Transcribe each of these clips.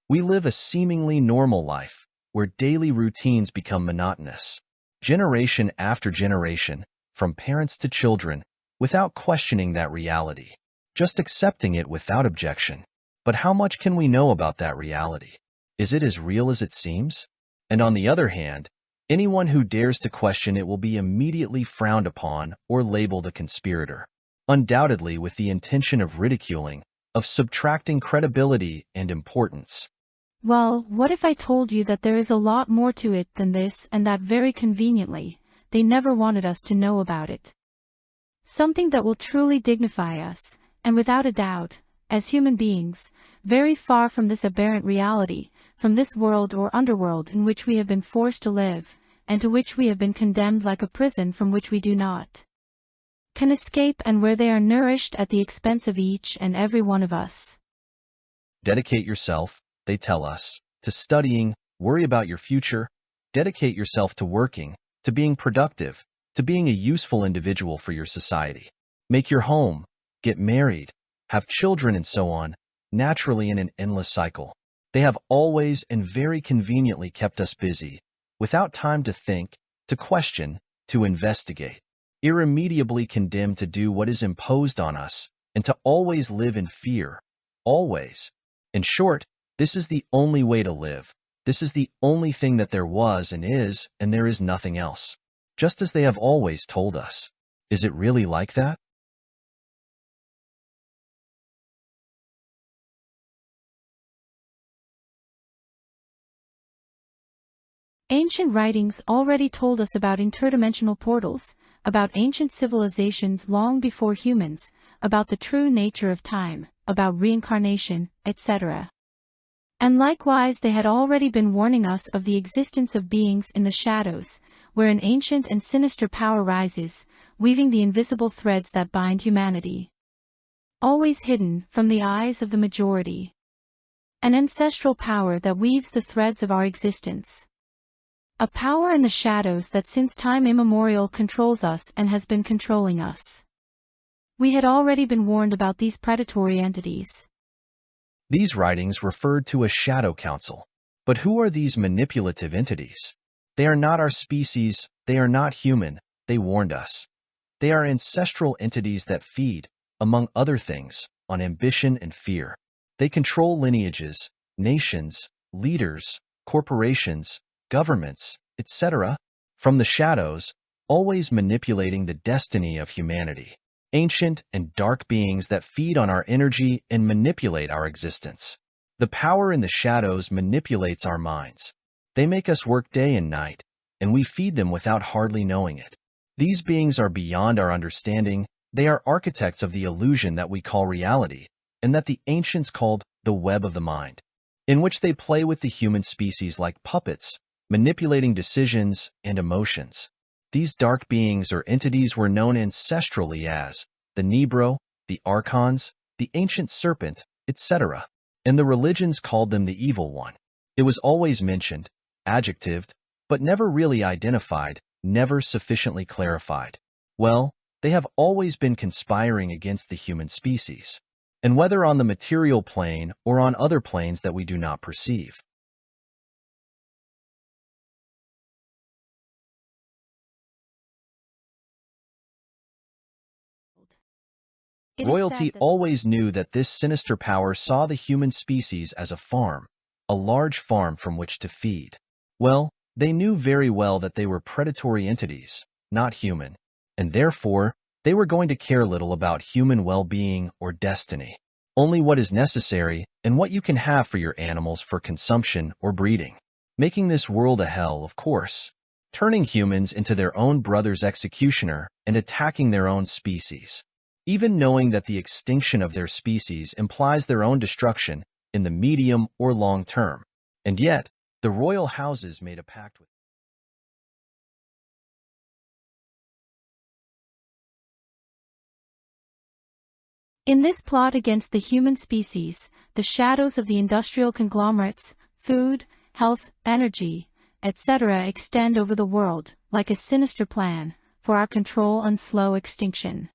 We live a seemingly normal life, where daily routines become monotonous. Generation after generation, from parents to children, without questioning that reality, just accepting it without objection. But how much can we know about that reality? Is it as real as it seems? And on the other hand, anyone who dares to question it will be immediately frowned upon or labeled a conspirator, undoubtedly with the intention of ridiculing, of subtracting credibility and importance. Well, what if I told you that there is a lot more to it than this, and that very conveniently, they never wanted us to know about it? Something that will truly dignify us, and without a doubt, as human beings, very far from this aberrant reality, from this world or underworld in which we have been forced to live, and to which we have been condemned like a prison from which we do not can escape, and where they are nourished at the expense of each and every one of us. Dedicate yourself, they tell us, to studying, worry about your future, dedicate yourself to working, to being productive, to being a useful individual for your society. Make your home, get married, have children and so on, naturally in an endless cycle. They have always and very conveniently kept us busy, without time to think, to question, to investigate, irremediably condemned to do what is imposed on us, and to always live in fear, always. In short, this is the only way to live. This is the only thing that there was and there is nothing else. Just as they have always told us. Is it really like that? Ancient writings already told us about interdimensional portals, about ancient civilizations long before humans, about the true nature of time, about reincarnation, etc. And likewise they had already been warning us of the existence of beings in the shadows, where an ancient and sinister power rises, weaving the invisible threads that bind humanity. Always hidden from the eyes of the majority. An ancestral power that weaves the threads of our existence. A power in the shadows that since time immemorial controls us and has been controlling us. We had already been warned about these predatory entities. These writings referred to a shadow council. But who are these manipulative entities? They are not our species, they are not human, they warned us. They are ancestral entities that feed, among other things, on ambition and fear. They control lineages, nations, leaders, corporations, governments, etc., from the shadows, always manipulating the destiny of humanity. Ancient and dark beings that feed on our energy and manipulate our existence. The power in the shadows manipulates our minds. They make us work day and night, and we feed them without hardly knowing it. These beings are beyond our understanding. They are architects of the illusion that we call reality, and that the ancients called the web of the mind, in which they play with the human species like puppets, manipulating decisions and emotions. These dark beings or entities were known ancestrally as the Nebro, the Archons, the ancient serpent, etc., and the religions called them the evil one. It was always mentioned, adjectived, but never really identified, never sufficiently clarified. Well, they have always been conspiring against the human species, and whether on the material plane or on other planes that we do not perceive. Royalty always knew that this sinister power saw the human species as a farm, a large farm from which to feed. Well, they knew very well that they were predatory entities, not human, and therefore, they were going to care little about human well-being or destiny. Only what is necessary and what you can have for your animals for consumption or breeding. Making this world a hell, of course. Turning humans into their own brother's executioner and attacking their own species. Even knowing that the extinction of their species implies their own destruction in the medium or long term. And yet, the royal houses made a pact with In this plot against the human species, the shadows of the industrial conglomerates, food, health, energy, etc. extend over the world, like a sinister plan, for our control and slow extinction.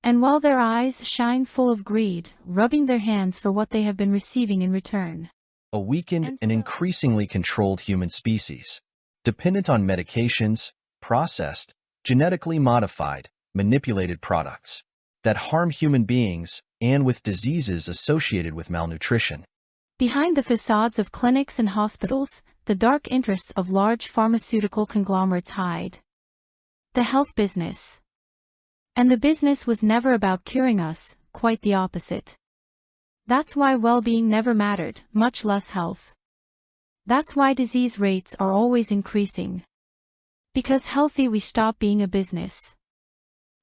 And while their eyes shine full of greed, rubbing their hands for what they have been receiving in return. a weakened And and so, increasingly controlled human species, dependent on medications, processed, genetically modified, manipulated products that harm human beings and with diseases associated with malnutrition. behind the facades of clinics and hospitals, the dark interests of large pharmaceutical conglomerates hide. The health business. And the business was never about curing us, quite the opposite. That's why well-being never mattered, much less health. That's why disease rates are always increasing. Because healthy we stop being a business.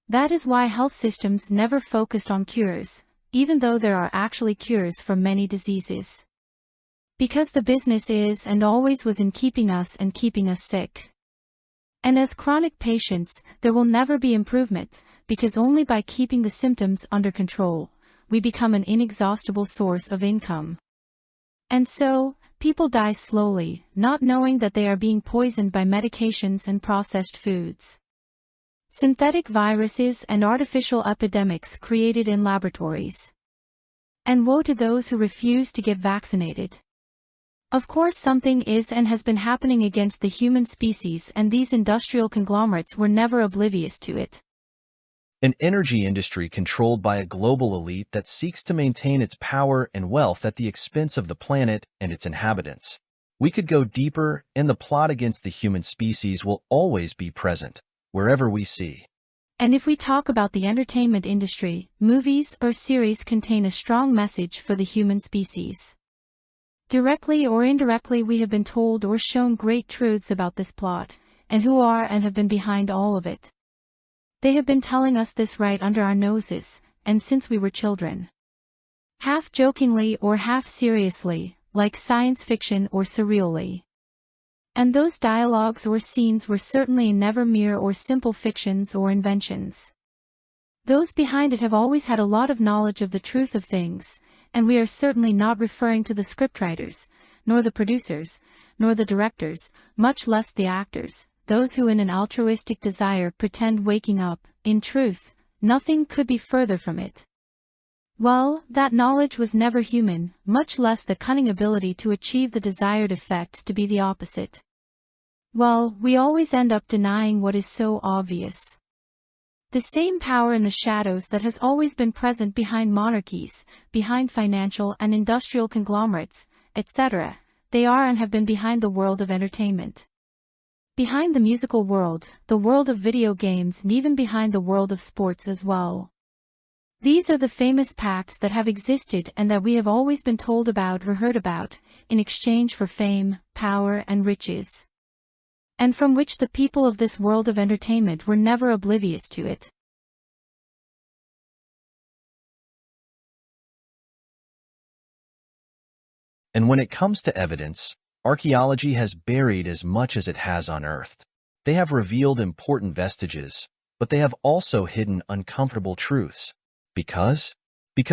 That is why health systems never focused on cures, even though there are actually cures for many diseases. Because the business is and always was in keeping us sick. And as chronic patients, there will never be improvement, because only by keeping the symptoms under control, we become an inexhaustible source of income. And so, people die slowly, not knowing that they are being poisoned by medications and processed foods. Synthetic viruses and artificial epidemics created in laboratories. And woe to those who refuse to get vaccinated. Of course something is and has been happening against the human species, and these industrial conglomerates were never oblivious to it. An energy industry controlled by a global elite that seeks to maintain its power and wealth at the expense of the planet and its inhabitants. We could go deeper, and the plot against the human species will always be present, wherever we see. And if we talk about the entertainment industry, movies or series contain a strong message for the human species. Directly or indirectly we have been told or shown great truths about this plot, and who are and have been behind all of it. They have been telling us this right under our noses, and since we were children. Half jokingly or half seriously, like science fiction or surreally. And those dialogues or scenes were certainly never mere or simple fictions or inventions. Those behind it have always had a lot of knowledge of the truth of things, and we are certainly not referring to the scriptwriters, nor the producers, nor the directors, much less the actors, those who in an altruistic desire pretend waking up. In truth, nothing could be further from it. Well, that knowledge was never human, much less the cunning ability to achieve the desired effect to be the opposite. Well, we always end up denying what is so obvious. The same power in the shadows that has always been present behind monarchies, behind financial and industrial conglomerates, etc., they are and have been behind the world of entertainment. Behind the musical world, the world of video games, and even behind the world of sports as well. These are the famous pacts that have existed and that we have always been told about or heard about, in exchange for fame, power and riches. And from which the people of this world of entertainment were never oblivious to it. And when it comes to evidence, archaeology has buried as much as it has unearthed. They have revealed important vestiges, but they have also hidden uncomfortable truths. Because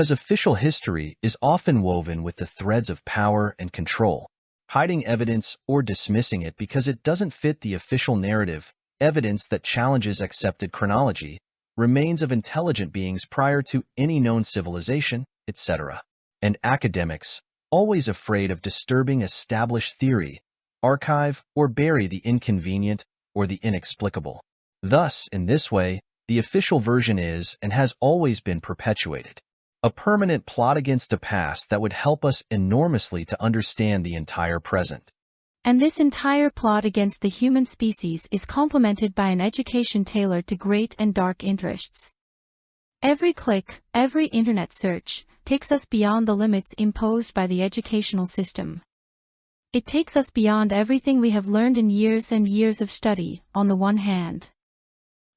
official history is often woven with the threads of power and control. Hiding evidence or dismissing it because it doesn't fit the official narrative, evidence that challenges accepted chronology, remains of intelligent beings prior to any known civilization, etc. And academics, always afraid of disturbing established theory, archive or bury the inconvenient or the inexplicable. Thus, in this way, the official version is and has always been perpetuated. A permanent plot against a past that would help us enormously to understand the entire present. And this entire plot against the human species is complemented by an education tailored to great and dark interests. Every click, every internet search, takes us beyond the limits imposed by the educational system. It takes us beyond everything we have learned in years and years of study, on the one hand.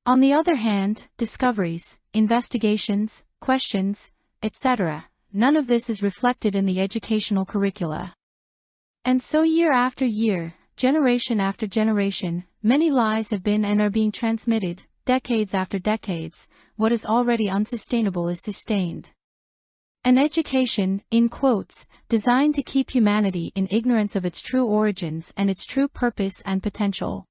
On the other hand, discoveries, investigations, questions, etc., none of this is reflected in the educational curricula. And so year after year, generation after generation, many lies have been and are being transmitted, decades after decades, what is already unsustainable is sustained. An education, in quotes, designed to keep humanity in ignorance of its true origins and its true purpose and potential.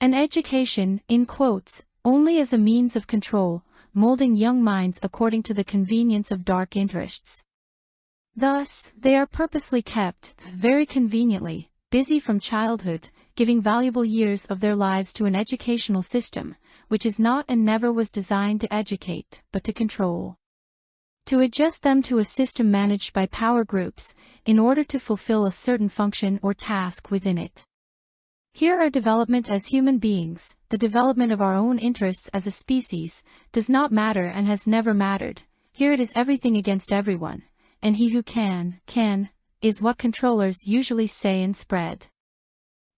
An education, in quotes, only as a means of control, molding young minds according to the convenience of dark interests. Thus, they are purposely kept, very conveniently, busy from childhood, giving valuable years of their lives to an educational system, which is not and never was designed to educate, but to control. To adjust them to a system managed by power groups, in order to fulfill a certain function or task within it. Here our development as human beings, the development of our own interests as a species, does not matter and has never mattered. Here it is everything against everyone, and he who can, is what controllers usually say and spread.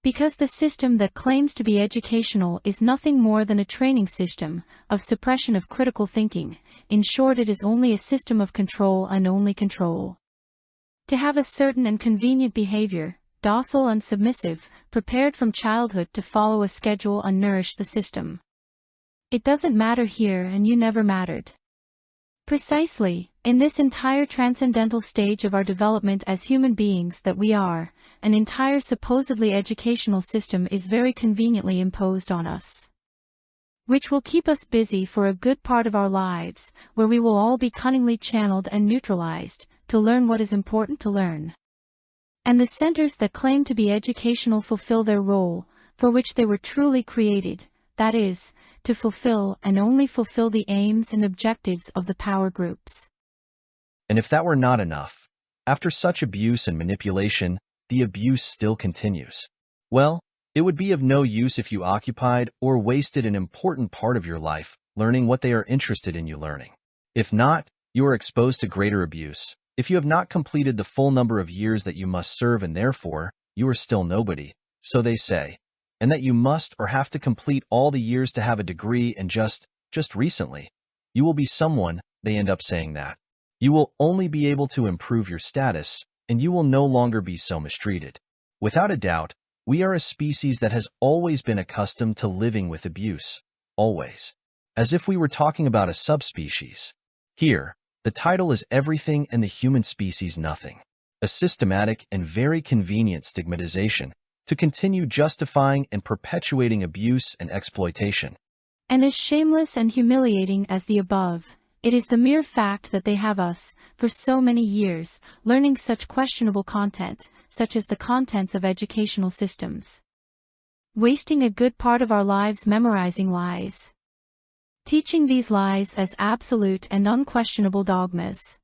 Because the system that claims to be educational is nothing more than a training system, of suppression of critical thinking, in short it is only a system of control and only control. To have a certain and convenient behavior, docile and submissive, prepared from childhood to follow a schedule and nourish the system. It doesn't matter here and you never mattered. Precisely, in this entire transcendental stage of our development as human beings that we are, an entire supposedly educational system is very conveniently imposed on us, which will keep us busy for a good part of our lives, where we will all be cunningly channeled and neutralized, to learn what is important to learn. And the centers that claim to be educational fulfill their role, for which they were truly created, that is, to fulfill and only fulfill the aims and objectives of the power groups. And if that were not enough, after such abuse and manipulation, the abuse still continues. Well, it would be of no use if you occupied or wasted an important part of your life learning what they are interested in you learning. If not, you are exposed to greater abuse. If you have not completed the full number of years that you must serve and therefore, you are still nobody, so they say, and that you must or have to complete all the years to have a degree and just recently, you will be someone, they end up saying that. You will only be able to improve your status, and you will no longer be so mistreated. Without a doubt, we are a species that has always been accustomed to living with abuse, always. As if we were talking about a subspecies. Here, the title is Everything and the Human Species Nothing. A systematic and very convenient stigmatization to continue justifying and perpetuating abuse and exploitation. And as shameless and humiliating as the above, it is the mere fact that they have us, for so many years, learning such questionable content, such as the contents of educational systems. Wasting a good part of our lives memorizing lies. Teaching these lies as absolute and unquestionable dogmas.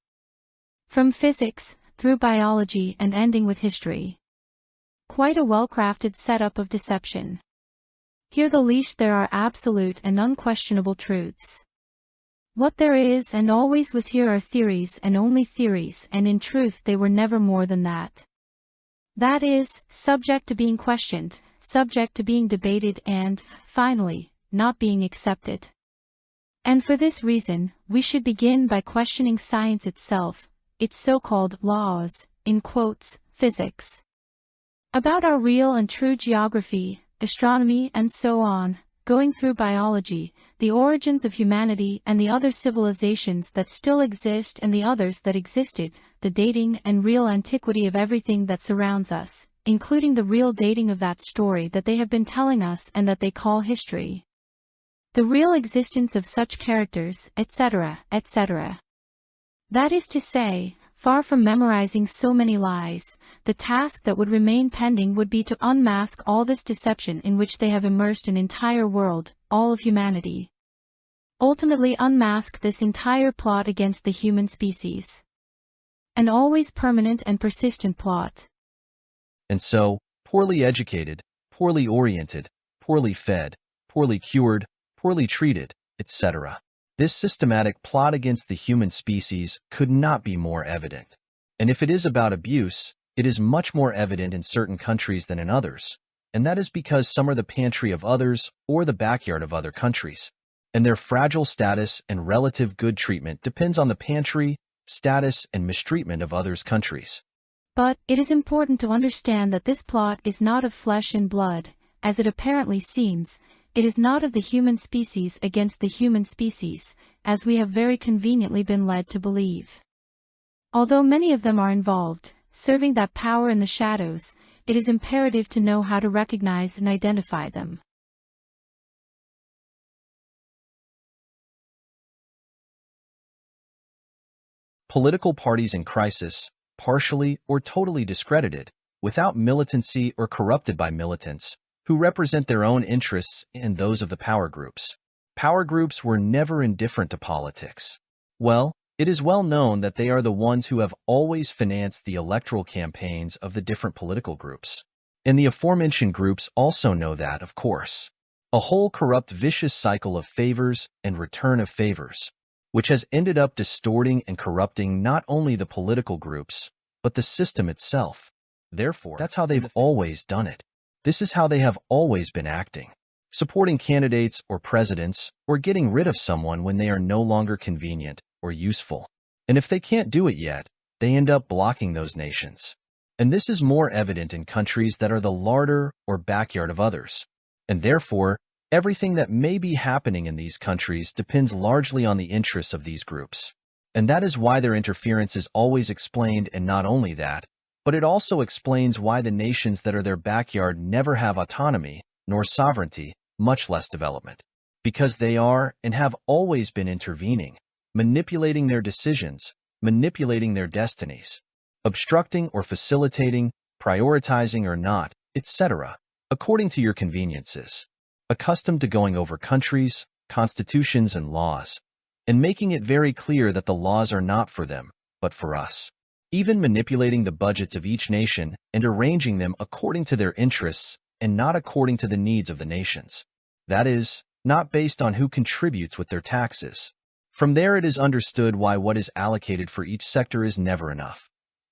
From physics, through biology and ending with history. Quite a well-crafted setup of deception. Here the least there are absolute and unquestionable truths. What there is and always was here are theories and only theories, and in truth they were never more than that. That is, subject to being questioned, subject to being debated and, finally, not being accepted. And for this reason, we should begin by questioning science itself, its so-called laws, in quotes, physics. About our real and true geography, astronomy and so on, going through biology, the origins of humanity and the other civilizations that still exist and the others that existed, the dating and real antiquity of everything that surrounds us, including the real dating of that story that they have been telling us and that they call history. The real existence of such characters, etc., etc. That is to say, far from memorizing so many lies, the task that would remain pending would be to unmask all this deception in which they have immersed an entire world, all of humanity. Ultimately unmask this entire plot against the human species. An always permanent and persistent plot. And so, poorly educated, poorly oriented, poorly fed, poorly cured, poorly treated, etc. This systematic plot against the human species could not be more evident. And if it is about abuse, it is much more evident in certain countries than in others, and that is because some are the pantry of others or the backyard of other countries, and their fragile status and relative good treatment depends on the pantry, status, and mistreatment of others' countries. But it is important to understand that this plot is not of flesh and blood, as it apparently seems. It is not of the human species against the human species, as we have very conveniently been led to believe. Although many of them are involved, serving that power in the shadows, it is imperative to know how to recognize and identify them. Political parties in crisis, partially or totally discredited, without militancy or corrupted by militants, who represent their own interests and those of the power groups. Power groups were never indifferent to politics. Well, it is well known that they are the ones who have always financed the electoral campaigns of the different political groups. And the aforementioned groups also know that, of course. A whole corrupt, vicious cycle of favors and return of favors, which has ended up distorting and corrupting not only the political groups, but the system itself. Therefore, that's how they've always done it. This is how they have always been acting. Supporting candidates or presidents, or getting rid of someone when they are no longer convenient or useful. And if they can't do it yet, they end up blocking those nations. And this is more evident in countries that are the larder or backyard of others. And therefore, everything that may be happening in these countries depends largely on the interests of these groups. And that is why their interference is always explained, and not only that, but it also explains why the nations that are their backyard never have autonomy, nor sovereignty, much less development. Because they are and have always been intervening, manipulating their decisions, manipulating their destinies, obstructing or facilitating, prioritizing or not, etc., according to your conveniences, accustomed to going over countries, constitutions, and laws, and making it very clear that the laws are not for them, but for us. Even manipulating the budgets of each nation and arranging them according to their interests and not according to the needs of the nations. That is, not based on who contributes with their taxes. From there it is understood why what is allocated for each sector is never enough.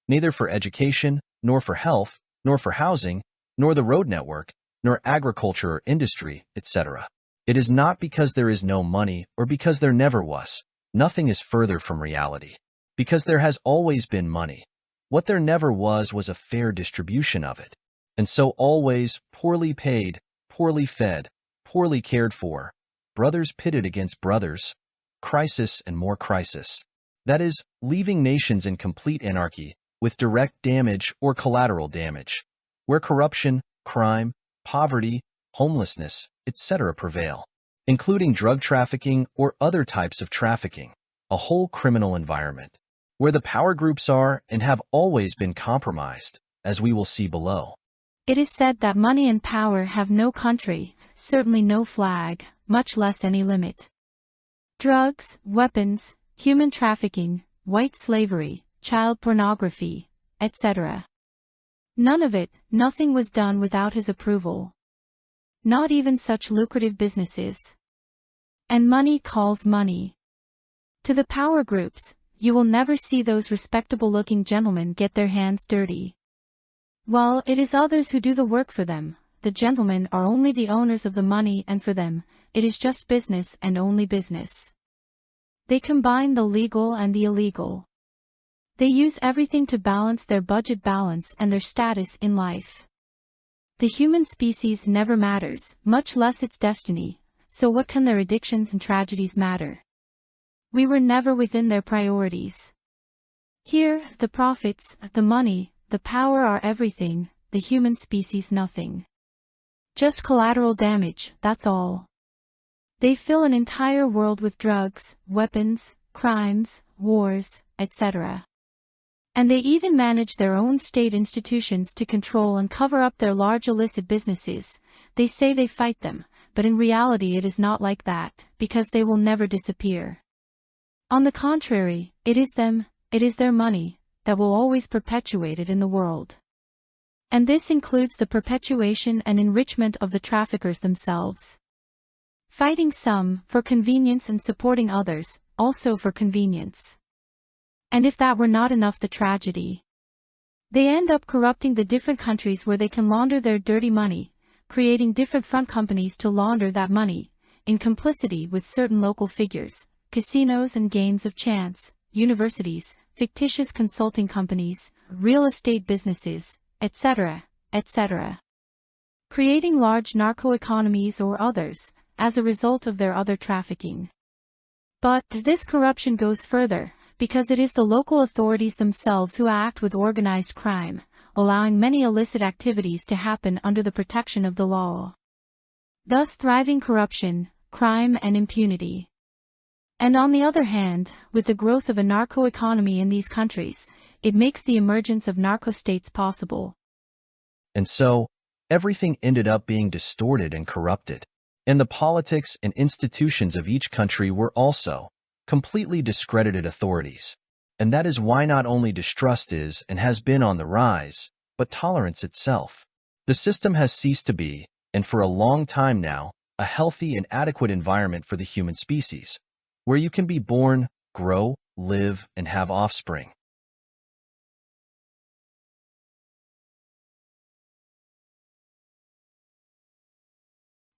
Neither for education, nor for health, nor for housing, nor the road network, nor agriculture or industry, etc. It is not because there is no money or because there never was. Nothing is further from reality. Because there has always been money. What there never was a fair distribution of it. And so always poorly paid, poorly fed, poorly cared for, brothers pitted against brothers, crisis and more crisis. That is, leaving nations in complete anarchy, with direct damage or collateral damage, where corruption, crime, poverty, homelessness, etc. prevail, including drug trafficking or other types of trafficking, a whole criminal environment, where the power groups are and have always been compromised, as we will see below. It is said that money and power have no country, certainly no flag, much less any limit. Drugs, weapons, human trafficking, white slavery, child pornography, etc. None of it, nothing was done without his approval. Not even such lucrative businesses. And money calls money. To the power groups, you will never see those respectable-looking gentlemen get their hands dirty. Well, it is others who do the work for them. The gentlemen are only the owners of the money, and for them, it is just business and only business. They combine the legal and the illegal. They use everything to balance their budget balance and their status in life. The human species never matters, much less its destiny, so what can their addictions and tragedies matter? We were never within their priorities. Here, the profits, the money, the power are everything, the human species nothing. Just collateral damage, that's all. They fill an entire world with drugs, weapons, crimes, wars, etc. And they even manage their own state institutions to control and cover up their large illicit businesses. They say they fight them, but in reality it is not like that, because they will never disappear. On the contrary, it is them, it is their money, that will always perpetuate it in the world. And this includes the perpetuation and enrichment of the traffickers themselves. Fighting some, for convenience, and supporting others, also for convenience. And if that were not enough, the tragedy. They end up corrupting the different countries where they can launder their dirty money, creating different front companies to launder that money, in complicity with certain local figures, casinos and games of chance, universities, fictitious consulting companies, real estate businesses, etc., etc. Creating large narco-economies or others, as a result of their other trafficking. But this corruption goes further, because it is the local authorities themselves who act with organized crime, allowing many illicit activities to happen under the protection of the law. Thus thriving corruption, crime and impunity. And on the other hand, with the growth of a narco-economy in these countries, it makes the emergence of narco-states possible. And so, everything ended up being distorted and corrupted. And the politics and institutions of each country were also completely discredited authorities. And that is why not only distrust is and has been on the rise, but tolerance itself. The system has ceased to be, and for a long time now, a healthy and adequate environment for the human species, where you can be born, grow, live, and have offspring.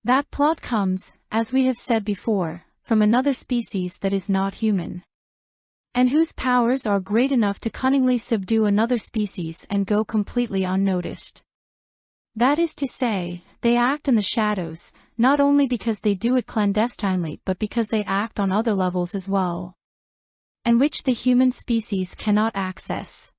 That plot comes, as we have said before, from another species that is not human, and whose powers are great enough to cunningly subdue another species and go completely unnoticed. That is to say, they act in the shadows, not only because they do it clandestinely but because they act on other levels as well, and which the human species cannot access.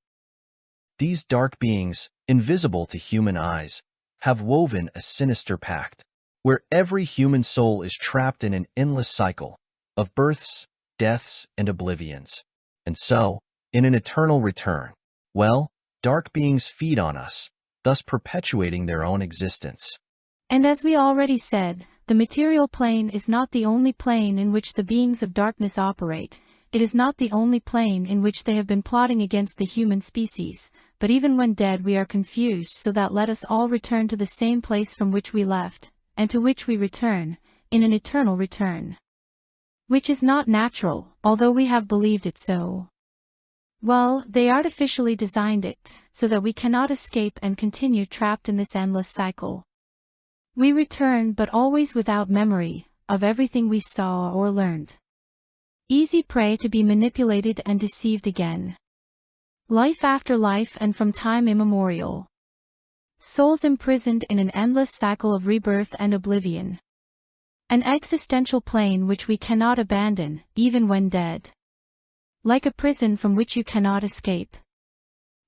These dark beings, invisible to human eyes, have woven a sinister pact, where every human soul is trapped in an endless cycle of births, deaths, and oblivions. And so, in an eternal return, well, dark beings feed on us, thus perpetuating their own existence. And as we already said, the material plane is not the only plane in which the beings of darkness operate. It is not the only plane in which they have been plotting against the human species, but even when dead we are confused, so that let us all return to the same place from which we left, and to which we return, in an eternal return. Which is not natural, although we have believed it so. Well, they artificially designed it, so that we cannot escape and continue trapped in this endless cycle. We return, but always without memory of everything we saw or learned. Easy prey to be manipulated and deceived again. Life after life and from time immemorial. Souls imprisoned in an endless cycle of rebirth and oblivion. An existential plane which we cannot abandon, even when dead. Like a prison from which you cannot escape.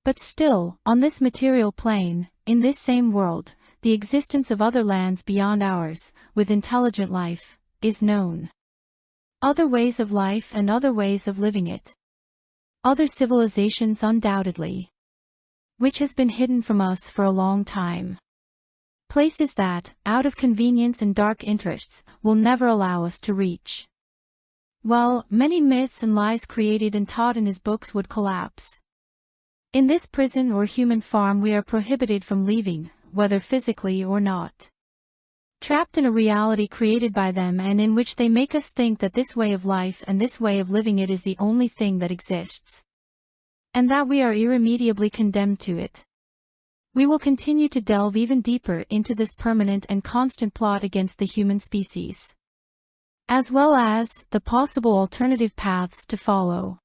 But still, on this material plane, in this same world, the existence of other lands beyond ours, with intelligent life, is known. Other ways of life and other ways of living it. Other civilizations undoubtedly. Which has been hidden from us for a long time. Places that, out of convenience and dark interests, will never allow us to reach. Well, many myths and lies created and taught in his books would collapse. In this prison or human farm we are prohibited from leaving, whether physically or not. Trapped in a reality created by them and in which they make us think that this way of life and this way of living it is the only thing that exists. And that we are irremediably condemned to it. We will continue to delve even deeper into this permanent and constant plot against the human species, as well as the possible alternative paths to follow.